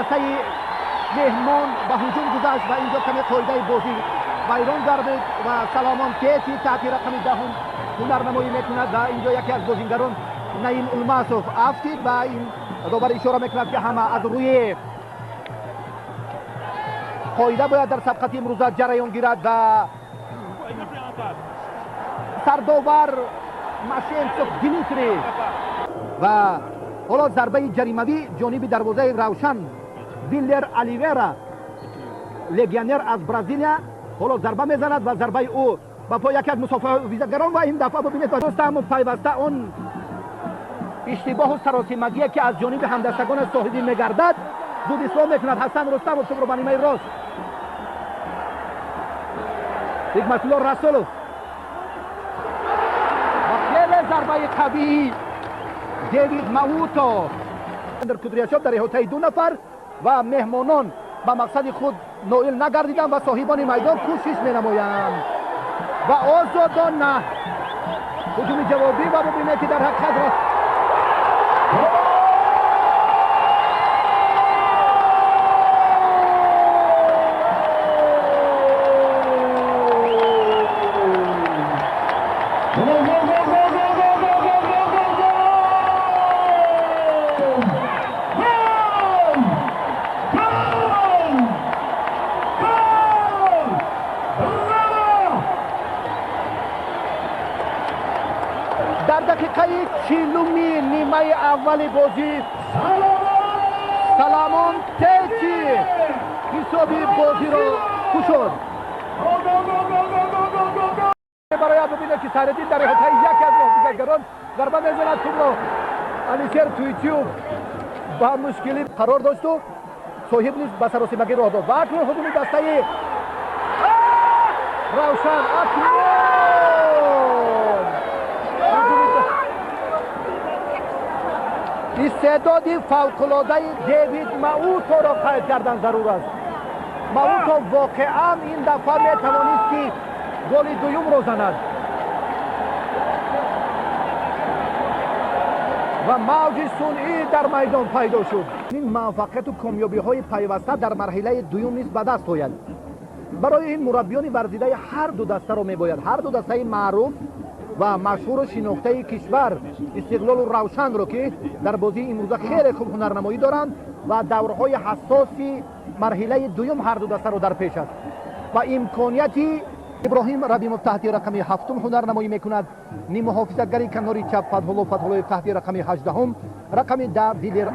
دسته‌ی مهمان به هجوم گذشت و اینجا کمی قاعده بازی ویران گردید و سلامان تیتی تحت رقم دهم هنرنمایی میکند و اینجا یکی از بازیگران نعیم الماسوف افتید و این داور اشاره میکند که همه از روی قاعده باید در سبقت امروزه جریان گیرد و سرداور ماشینسوف دیمیتری و حالا ضربه جریموی جانب دروازه روشن ویلر الیویرا لگیونر از برزیلیا حالا ضربه میزند و ضربه او با پای یکی از مسافرگران و این دفعه ببینید درست هم پیوسته اون اشتباه و سراسیمگی که از جانب همدستگان صاحبی میگردد زود اصلاح میکند حسن رستم و توپ رو به نیمه راست حکمت الله رسولوف و خیلی ضربه قوی دیوید ماوتو در کدریاشوف در احاطه دو نفر و مهمانان به مقصد خود نائل نگردیدند و صاحبان میدان کوشش می‌نمایند و آزادانه هجوم جوابی و ببینید که در حقیقت در دقیقه 40 نیمه اول بازی سلامان تیتی حسابی بازی رو کشد برای ببینید که سردین در احاطه یکی از محافظه‌گران ضربه میزند توپ رو الیسر تویتیوف با مشکلی قرار داشت و صاحب نیز به سراسیمگی راه داد و اکنون هجوم دسته روشن اکنون استعدادی فوق‌العاده دیوید ماوتو را قید کردن ضرور است. ماوتو واقعا این دفعه میتوانست که گل دوم را زند و موج صنعی در میدان پیدا شد. این موفقیت و کامیابی های پیوسته در مرحله دوم نیز به دست آید. برای این مربیان ورزیده هر دو دسته را میباید هر دو دسته معروف و مشهور و شناخته کشور استقلال و روشن رو که در بازی امروزه خیلی خوب هنرنمایی دارند و دورهای حساسی مرحله دوم هر دو دسته رو در پیش است و امکانیتی ابراهیم ربیموف تحت رقم 7 هنرنمایی میکند نیم محافظتگری کناری چپ فتح‌الله تحت رقم 18 رقم 10 ویلر